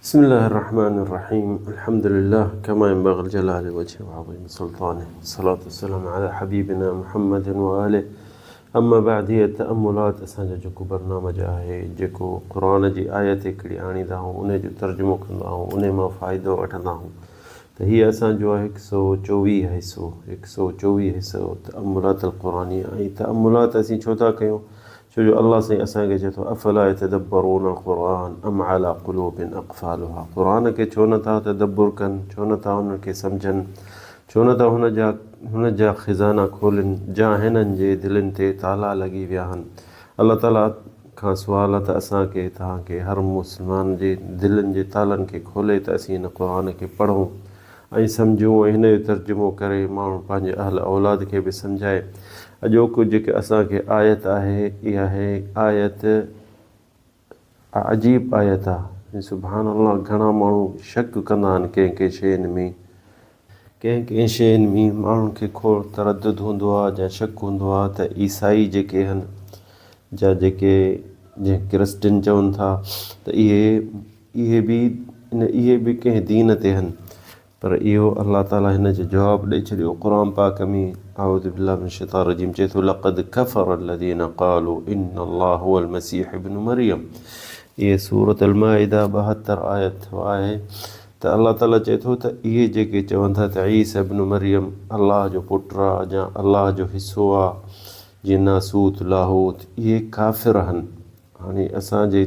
بسم الله الرحمن الرحيم الحمد لله كما ينبغي الجلال وجهه وعظيم سلطانه الصلاة والسلام على حبيبنا محمد وآله أما بعد هي تأملات असांजो जेको बरनामज आहे जेको क़ुरान जी आयत हिकिड़ी आणींदा आहियूं उन जो तर्जुमो कंदा आहियूं उन मां फ़ाइदो वठंदा आहियूं त हीअ असांजो आहे 124 हिसो तअम्मुलात क़ुरानी ऐं तअम्मुलात असीं छो था कयूं छो जो अल्लाह साईं असांखे चए थो अफ़ला यतदब्बरून क़ुरान अम अला क़ुलूबिन अक़फ़ालुहा क़ुरान खे छो नथा तदब्बुर कनि छो नथा उनखे सम्झनि छो नथा हुन जा ख़ज़ाना खोलनि जा हिननि जे दिलनि ते ताला लॻी विया आहिनि। अल्लाह ताला खां सुवाल आहे त असांखे तव्हांखे हर मुस्लमान जे दिलनि जे तालनि खे खोले त असीं हिन क़ुरान खे पढ़ूं ऐं सम्झूं ऐं हिन जो तर्जुमो करे माण्हू पंहिंजे अहल औलाद खे बि सम्झाए। अॼोको जेके असांखे आयत आहे इहा आहे आयत अजीब आयत आहे। सुभान अल्लाह घणा माण्हू शक कंदा आहिनि कंहिं शयुनि में कंहिं शयुनि में माण्हुनि खे खोड़ तरदुद हूंदो आहे या शक हूंदो आहे त ईसाई जेके आहिनि जा जेके जीअं क्रिस्टियन चवनि था त इहे बि कंहिं दीन ते आहिनि पर इहो अल्लाह ताला हिन जो जवाबु ॾेई छॾियो क़ुरान पाक में अऊज़ु बिल्लाहि मिनश शैतानिर रजीम चए थो लक़द कफ़र الذين قالوا إن الله هو المسيح ابن مريم। इहे सूरत अल-माइदा 72 आयत आहे त अल्लाह ताला चए थो त इहे जेके चवनि था त ईसा इब्न मरियम अल्लाह जो पुटु आहे या अल्लाह जो हिसो आहे जीअं नासूत लाहूत इहे काफ़िर आहिनि। हाणे असांजे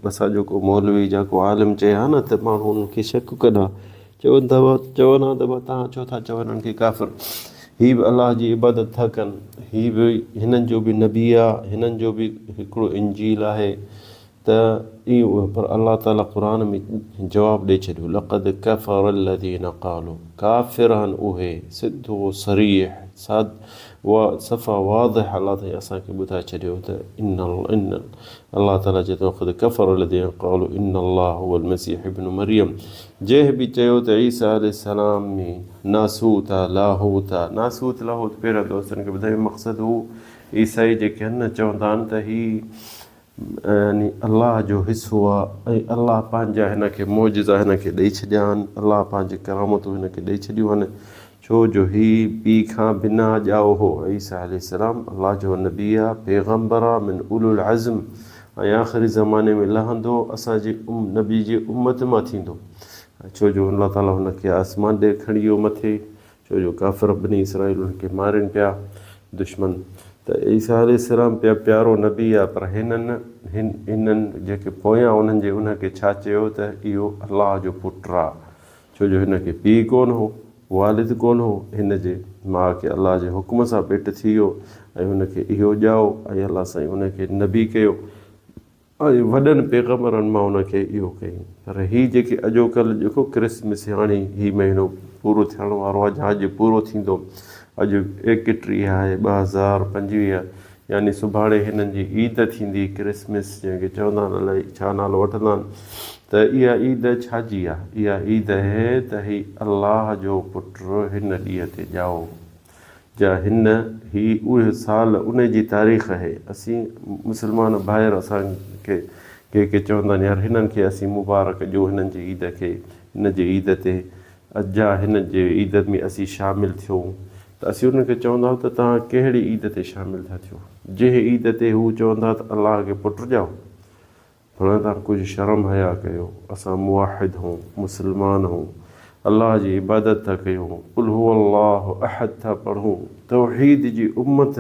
असांजो को मौलवी या को आलिम चए हा न त माण्हू उनखे शक कंदा चवनि हा त तव्हां छो था चवनि उन्हनि खे काफ़िर। हीअ बि अलाह जी इबादत था कनि हीअ बि हिननि जो बि नबी आहे हिननि जो बि हिकिड़ो इंजील आहे त इहो पर अल्लाह ताला क़ुरान में जवाबु ॾेई छॾियो लक़द कफ़र الذين قالوا काफ़िर आहिनि उहे सिधो सरीह सफ़ा वाज़िह अल्लाह ताईं असांखे ॿुधाए छॾियो त अल्लाह ताला चए थो लक़द कफ़र الذين قالوا إن الله هو المسيح ابن مريم। जंहिं बि चयो त ईसा अलैहिस्सलाम में नासूत आहे लाहूत पहिरियों दोस्तनि खे ॿुधायो मक़सदु हू ईसाई जेके आहिनि न चवंदा आहिनि त हीअ यानी अल्लाह जो हिसो आहे ऐं अल्लाह पंहिंजा हिन खे मौजिज़ा हिन खे ॾेई छॾिया आहिनि अल्लाह पंहिंजी करामतूं हिन खे ॾेई छॾियूं आहिनि छो जो हीअ पीउ खां बिना ॼाओ हो ईसा अलैहिस्सलाम अल्लाह जो नबी आहे पैगम्बर आहे मिन उलुल अज़्म ऐं आख़िरी ज़माने में लहंदो असांजे नबी जी उम्मत मां थींदो छो जो अल्लाह ताला हुनखे आसमान ॾे खणी वियो मथे छो जो काफ़िर बनी इसराईल हुनखे मारनि पिया दुश्मन त ईसा अलैहिस्सलाम प्यारो नबी आहे पर हिननि जेके पोयां उन्हनि जे उनखे छा चयो त इहो अल्लाह जो पुटु आहे छो जो हिनखे पीउ कोन हो वालिद कोन हो हिन जे माउ खे अल्लाह जे हुकुम सां पेटु थी वियो ऐं हुनखे इहो ॼाओ ऐं अल्लाह साईं हुनखे नबी कयो ऐं वॾनि पैगम्बरनि मां हुनखे इहो कयईं। पर हीअ जेके अॼोकल्ह जेको क्रिसमस हाणे हीअ महीनो पूरो थियण वारो आहे जहाज पूरो थींदो अॼु 31 आहे 2025 यानी सुभाणे हिननि जी ईद थींदी क्रिसमस जंहिंखे चवंदा आहिनि अलाए छा नालो वठंदा आहिनि त इहा ईद छाजी आहे इहा ईद आहे त हीअ अल्लाह जो पुटु हिन ॾींहं ते ॼाओ जा ही उहे साल उन जी तारीख़ आहे। असीं मुस्लमान ॿाहिरि असांखे के चवंदा आहिनि यार हिननि खे असीं मुबारक ॾियो हिननि जी ईद खे हिन जी ईद ते अॼा हिन जे ईद में असीं शामिलु थियूं त असीं उनखे चवंदा त तव्हां कहिड़ी ईद ते शामिलु था थियो जंहिं ईद ते हू चवंदा त अल्लाह खे पुटु ॼाओ भला तव्हां कुझु शर्म हया कयो असां मुवाहिद हूं मुस्लमान हूं अल्लाह जी इबादत था कयूं कुल हू अल्लाह अहद था पढ़ूं तौहीद जी उम्मत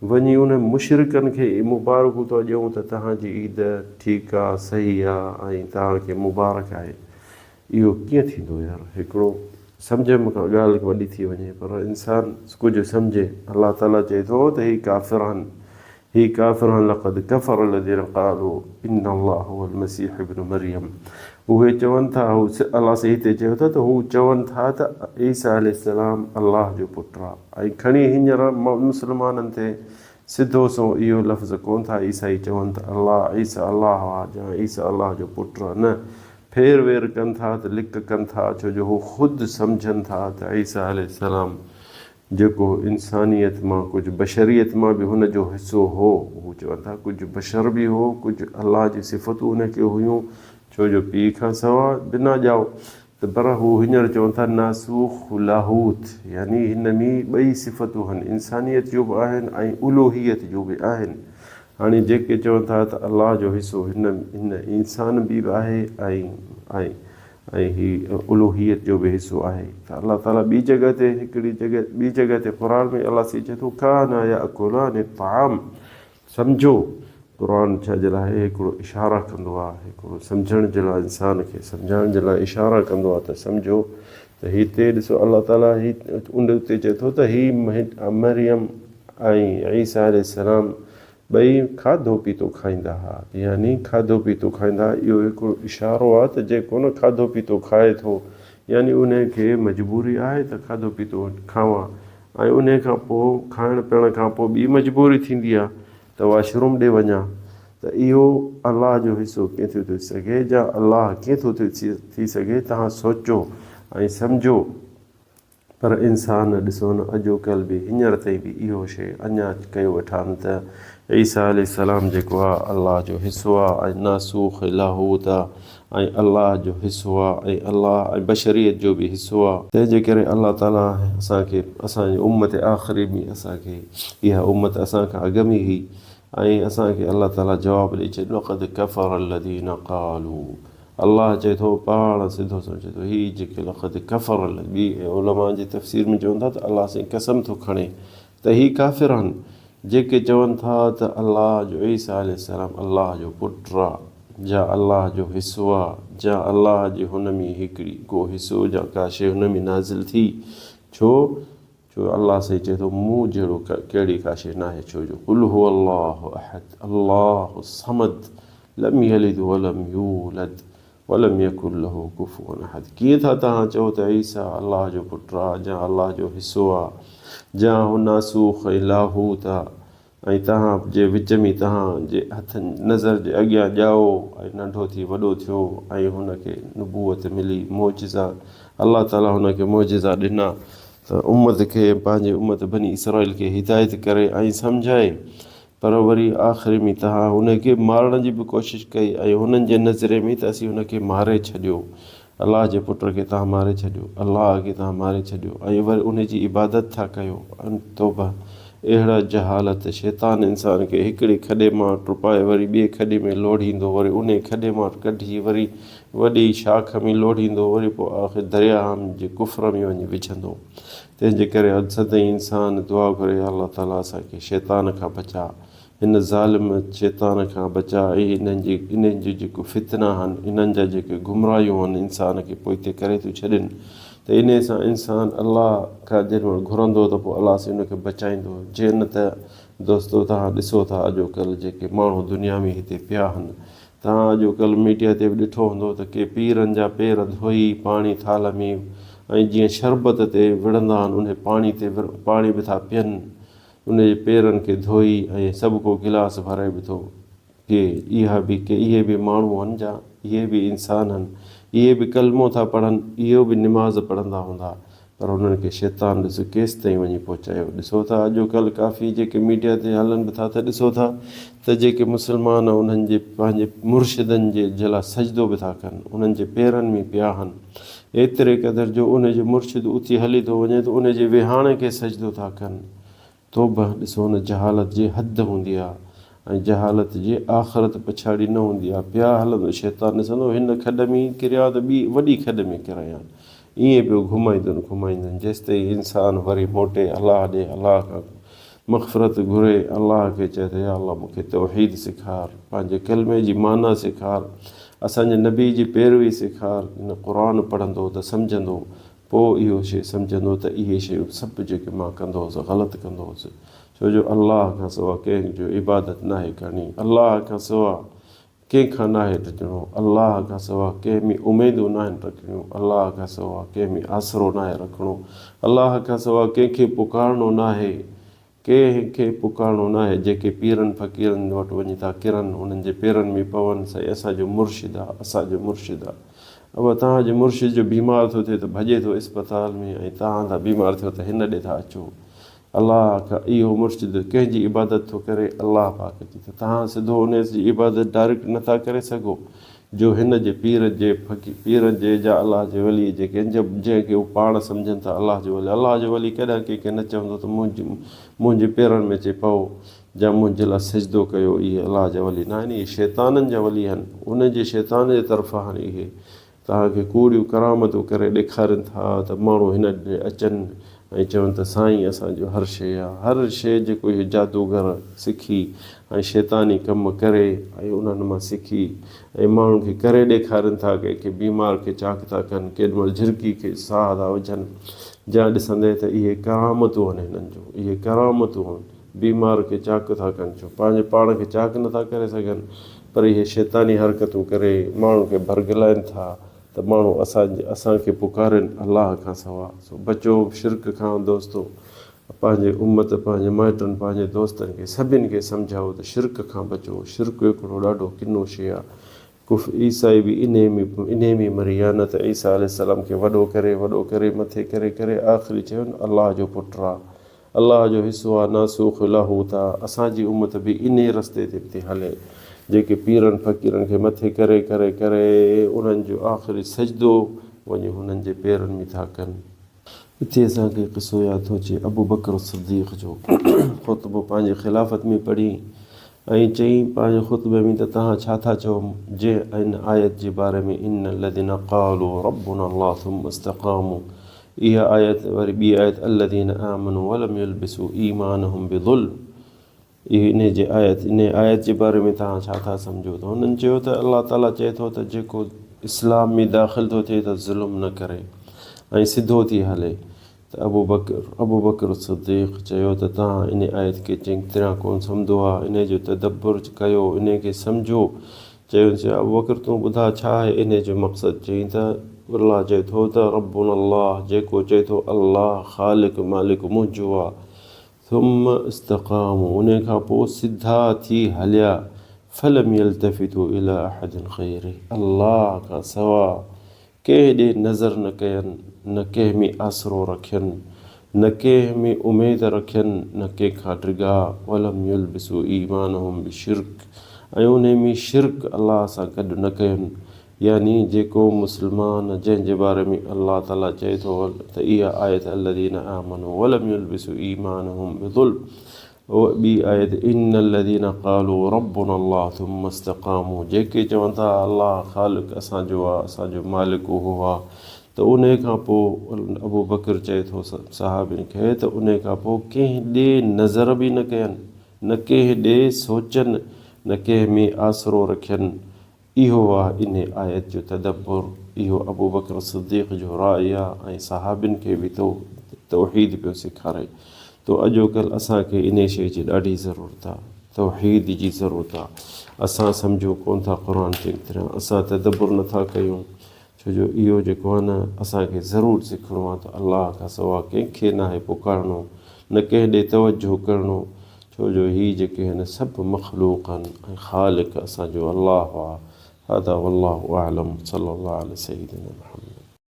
वञी उन मुशरिकनि खे मुबारकूं था ॾियूं त तव्हांजी ईद ठीकु आहे सही आहे ऐं तव्हांखे मुबारक आहे इहो कीअं थींदो यार हिकिड़ो सम्झ में का ॻाल्हि वॾी थी वञे पर इंसान कुझु सम्झे अल्लाह ताला चए थो त हीअ काफ़िर आहिनि लक़द कफ़र الذين قالوا إن الله هو المسيح ابن مريم उहे चवनि था अल्लाह से हिते चयो था त हू चवनि था त ईसा अलैहिस्सलाम अल्लाह जो पुटु आहे ऐं खणी हींअर मुस्लमाननि ते सिधो सो इहो लफ़्ज़ कोन था ईसाई चवनि त ईसा अल्लाह आहे या ईसा अल्लाह जो पुटु आहे न फेर वेर कनि था त लिक कनि था छो जो हू ख़ुदि सम्झनि था त ईसा अलैहिस्सलाम जेको इंसानियत मां कुझु बशरियत मां बि हुनजो हिसो हो हू चवनि था कुझु बशर बि हो कुझु अल्लाह जी सिफ़तूं हुनखे हुयूं छो जो पीउ खां सवा बिना ॼाओ त पर हू हींअर चवनि था नासूख लाहूत, यानी हिन में ॿई सिफ़तूं आहिनि, इंसानियत जो बि आहिनि ऐं उलोहियत जो बि आहिनि। हाणे जेके चवनि था त अलाह जो हिसो हिन इंसान बि आहे ऐं ही उलोहियत जो बि हिसो आहे। त अलाह ताला ॿी जॻह ते ॿी जॻह ते क़ुर में अलाह साईं चए थो काना याकुलानि ताम, सम्झो क़ुर छाजे लाइ हिकिड़ो इशारा कंदो आहे, हिकिड़ो सम्झण जे लाइ, इंसान खे सम्झाइण जे लाइ इशारा कंदो आहे त सम्झो त हिते ॾिसो अलाह ताला उन ते चए थो त ही मरियम ऐं ईसा अलैहिस्सलाम ॿई खाधो पीतो खाईंदा हुआ, यानी खाधो पीतो खाईंदा। इहो हिकिड़ो इशारो आहे त जेको न खाधो पीतो खाए थो, यानी उनखे मजबूरी आहे त खाधो पीतो खावां, ऐं उन खां पोइ खाइण पीअण खां पोइ ॿी मजबूरी थींदी आहे त वॉशरूम ॾे वञा। त इहो अलाह जो हिसो कीअं थो थी सघे या अलाह कीअं थो थी सघे, तव्हां सोचो ऐं सम्झो। पर इंसान ॾिसो न अॼुकल्ह बि हींअर ताईं बि इहो शइ अञा कयो वेठा त ईसा अलैहिस्सलाम जेको आहे अलाह जो हिसो आहे ऐं नासूख लाहूत आहे ऐं अलाह जो हिसो आहे ऐं अलाह ऐं बशरियत जो बि हिसो आहे। तंहिंजे करे अलाह ताला असांखे असांजी उम्मत आख़िरी में असांखे इहा उम्मत असांखां अॻ में ई ऐं असांखे अलाह ताला जवाबु ॾेई छॾियो लक़द कफ़र अलज़ीन क़ालू, अलाह चए थो पाण सिधो चए थो हीअ जेके लक़द कफ़र ॿी उलमा जी तफ़सीर में चवनि था त अलाह साईं कसम थो खणे त ही काफ़िर आहिनि जेके चवनि था त अलाह जो ईसा अलैहिस्सलाम अलाह जो पुटु आहे या अलाह जो हिसो आहे या अलाह जे हुन में हिकिड़ी को हिसो या का शइ हुन में नाज़िल थी। छो अलाह साईं चए थो मूं जहिड़ो कहिड़ी का शइ न आहे। छो जो कुल हु अल्लाहु अहद अल्लाहु समद लम यलिद वलम यूलद वलम यकुन लहू कुफुवन अहद। कीअं था तव्हां चओ त ईसा अलाह जो पुटु आहे या अलाह जो हिसो आहे या हू नासूख ऐं लाहूत आहे, ऐं तव्हां जे विच में तव्हांजे हथनि नज़र जे अॻियां ॼाओ ऐं नंढो थी वॾो थियो ऐं हुनखे नबूअत मिली, मोजिज़ा अलाह ताला हुनखे मोजिज़ा ॾिना त उम्मत खे, पंहिंजे उम्मत बनी इसराइल खे हिदायत करे ऐं सम्झाए। पर वरी आख़िरी में तव्हां हुनखे मारण जी बि कोशिशि कई ऐं हुननि जे नज़रे में त असीं हुनखे मारे छॾियो, अलाह जे पुट खे तव्हां मारे छॾियो, अलाह खे तव्हां मारे छॾियो ऐं वरी उन जी इबादत था कयो। तौबा, अहिड़ा जहालत, शैतान इंसान खे हिकिड़े खॾे मां टुपाए वरी ॿिए खॾे में लोढ़ींदो, वरी उन खॾे मां कढी वरी वॾी शाख में लोढ़ींदो, वरी पोइ आख़िर दरिया जे कुफर में वञी विझंदो। तंहिंजे करे सदाईं इंसान दुआ घुरे अलाह ताला असांखे शैतान खां बचा, हिन ज़ालिम शैतान खां बचा ऐं इन्हनि जी जेको फितना आहिनि, इन्हनि जा जेके गुमराहियूं आहिनि इंसान खे पोइ हिते करे थियूं छॾनि, त इन सां इंसान अलाह खां जेॾी महिल घुरंदो त पोइ अलाह सां उनखे बचाईंदो। जे न त दोस्तो तव्हां ॾिसो था अॼुकल्ह जेके माण्हू दुनिया में हिते पिया आहिनि, तव्हां अॼुकल्ह मीडिया ते बि ॾिठो हूंदो त के पीरनि जा पेर धोई पाणी थाल में ऐं जीअं शरबत ते विढ़ंदा आहिनि उन पाणी ते पाणी बि था पीअनि, उन जे पेरनि खे धोई ऐं सभु को गिलास भरे बि थो पिए। इहे बि माण्हू आहिनि जा, इहे बि इंसान आहिनि, इहे बि कलमो था पढ़नि, इहो बि निमाज़ पढ़ंदा हूंदा, पर उन्हनि खे शैतान ॾिसो केसि ताईं वञी पहुचायो। ॾिसो था अॼुकल्ह काफ़ी जेके मीडिया ते हलनि बि था त ॾिसो था त जेके मुस्लमान उन्हनि जे पंहिंजे मुर्शिदनि जे लाइ सजदो बि था कनि, उन्हनि जे पेरनि में पिया आहिनि, एतिरे क़दुरु जो उन जो मुर्शिद उथी हली थो वञे त उन जे विहाणे खे सजदो था कनि। तौबा, ॾिसो हुन जहालत जी हद हूंदी आहे ऐं जहालत जी आख़िरत पछाड़ी न हूंदी आहे। पिया हलंदो शैतान ॾिसंदो हिन खॾ में किरिया त ॿी वॾी खॾ में किरिया आहिनि, ईअं पियो घुमाईंदुनि जेसि ताईं इंसान वरी मोटे अलाह ॾे, अलाह खां मग़फ़िरत घुरे, अलाह खे चए त या अलाह मूंखे तौहीद सेखार, पंहिंजे कलमे जी माना सेखार, असांजे नबी जी पैरवी सेखार। इन क़ुर पढ़ंदो त सम्झंदो, पोइ इहो शइ सम्झंदो त इहे शयूं सभु जेके मां कंदो हुउसि ग़लति कंदो हुउसि। छो जो अलाह खां सवाइ कंहिंजो इबादत न आहे करणी, अलाह खां सवाइ कंहिंखां न आहे ॾिजणो, अलाह खां सवाइ कंहिं में उमेदूं न आहिनि रखणियूं, अलाह खां सवाइ कंहिं में आसिरो न आहे रखिणो, अलाह खां सवाइ कंहिंखे पुकारणो न आहे, कंहिंखे पुकारणो न आहे। जेके पीरनि फ़क़ीरनि वटि वञी था किरनि, उन्हनि जे पेरनि में पवनि, साईं असांजो मुर्शिद आहे, असांजो मुर्शिद आहे। अब तव्हांजे मुर्शिद जो बीमार थो थिए त भॼे थो इस्पताल में, ऐं तव्हां था बीमार थियो त हिन ॾे था अचो। अलाह खां इहो मुर्शिद कंहिंजी इबादत थो करे, अलाह पाक जी, त तव्हां सिधो उन जी इबादत डायरेक्ट नथा करे सघो। जो हिन जे पीरनि जे जा अलाह जे वली जेके जंहिंखे उहे पाण सम्झनि था अलाह जो वली कॾहिं कंहिंखे न चवंदो त मुंहिंजे पेरनि में अचे पओ या मुंहिंजे लाइ सिजदो कयो, इहे अलाह जा वली न आहिनि, इहे शैताननि जा वली आहिनि। उन जे शैतान जे तरफ़ां हाणे इहे तव्हांखे कूड़ियूं करामतूं करे ॾेखारनि था त माण्हू हिन ॾे अचनि ऐं चवनि त साईं असांजो हर शइ आहे, हर शइ जेको इहे जादूगर सिखी ऐं शैतानी कमु करे ऐं उन्हनि मां सिखी ऐं माण्हुनि खे करे ॾेखारनि था, कंहिंखे बीमार खे चाक था कनि, केॾीमहिल झिरकी खे साह था विझनि, जा ॾिसंदे त इहे करामतूं आहिनि हिननि जो, इहे करामतूं आहिनि। बीमार खे चाक था कनि, छो पंहिंजे पाण खे चाक नथा करे सघनि, पर इहे शैतानी हरकतूं करे माण्हुनि खे भरगलाइनि था त माण्हू असांखे पुकारनि अलाह खां सवा। सो बचो शिरक खां दोस्तो, पंहिंजे उम्मत, पंहिंजे माइटनि, पंहिंजे दोस्तनि खे सभिनि खे सम्झाओ त शिरक खां बचो। शिरक हिकिड़ो ॾाढो किनो शइ आहे। ईसाई बि इन में मरी विया, न त ईसा अलैहिस्सलाम खे वॾो करे मथे करे आख़िरी चयो न अलाह जो पुटु आहे, अलाह जो हिसो आहे, नासूख लहू था। असांजी उम्मत बि इन रस्ते ते थी हले, जेके पीरनि फ़क़ीरनि खे मथे करे उन्हनि जो आख़िरी सजदो वञी हुननि जे पेरनि में था कनि। हिते असांखे क़िसो यादि थो अचे अबू बकर सिद्दीक़ जो ख़ुतबो पंहिंजे ख़िलाफ़त में पढ़ी ऐं चई पंहिंजे ख़ुतबे में त तव्हां छा था चओ जंहिं इन आयत जे बारे में इन लदीना क़ालू रब्बुना अल्लाह थुम्मा इस्तक़ामू, इहा आयत वरी ॿी आयत अलदीना आमनू वलम यल्बिसू ईमानहुम बिज़ुल्म, इन आयत जे बारे में तव्हां छा था सम्झो? त हुननि चयो त अलाह ताला चए थो त जेको इस्लाम में दाख़िल थो थिए त ज़ुल्म न करे ऐं सिधो थी हले। त अबू बकर सिद्दीक़ चयो त तव्हां इन आयत खे चङी तरह कोन सम्झो आहे, इन जो तदब्बुर कयो, इन खे सम्झो। चयो अबू बकर तूं ॿुधा छा आहे इन जो मक़सदु? चई त अलाह चए थो त रब्बुना अल्लाह, जेको चए थो अल्लाह ख़ालिक मालिक मुंहिंजो आहे, थुम्मा इस्तक़ामू, उन खां पोइ सिधा थी हलिया, फलम यल्तफ़ितू इला अहदिन ग़ैरिही, अल्लाह खां सवा कंहिं ॾे नज़र न कयनि, न कंहिं में आसरो रखियनि, न कंहिं में उमेद रखियनि, न कंहिंखां डिघा, वलम यल्बिसू ईमानहुम बिशिर्क, ऐं उन में शिरक अलाह सां गॾु न कयनि। यानी जेको मुस्लमान जंहिंजे बारे में अलाह ताला चए थो त इहा आयत अलदीना आमनू वलम यल्बिसू ईमानहुम बिज़ुल्म, ॿी आयत इन लदीना क़ालू रब्बुना अल्लाह थुम्मा इस्तक़ामू, जेके चवनि था अलाह ख़ालिक असांजो आहे, असांजो मालिक उहो आहे। त उन खां पोइ अबू बकर चए थो सहाबिन खे त उन खां पोइ कंहिं ॾे नज़र बि न कयनि, न कंहिं ॾे सोचनि, न कंहिं में आसरो रखियनि। इहो आहे इन आयत जो तदब्बुर, इहो अबू बकर सिद्दीक़ जो राय आहे ऐं सहाबिन खे बि तौहीद पियो सेखारे। तो अॼुकल्ह असांखे इन शइ जी ॾाढी ज़रूरत आहे, तौहीद जी ज़रूरत आहे। असां सम्झूं कोन था क़ुर चङी तरह, असां तदब्बुर नथा कयूं, छो जो इहो जेको आहे न असांखे ज़रूरु सिखणो आहे त अलाह खां सवा कंहिंखे न आहे पुकारणो, न कंहिं ॾे तवजो करिणो, छो जो हीअ जेके आहिनि सभु मख़लूक़ आहिनि ऐं ख़ालिक असांजो अलाह आहे। هذا والله أعلم صلى الله على سيدنا محمد.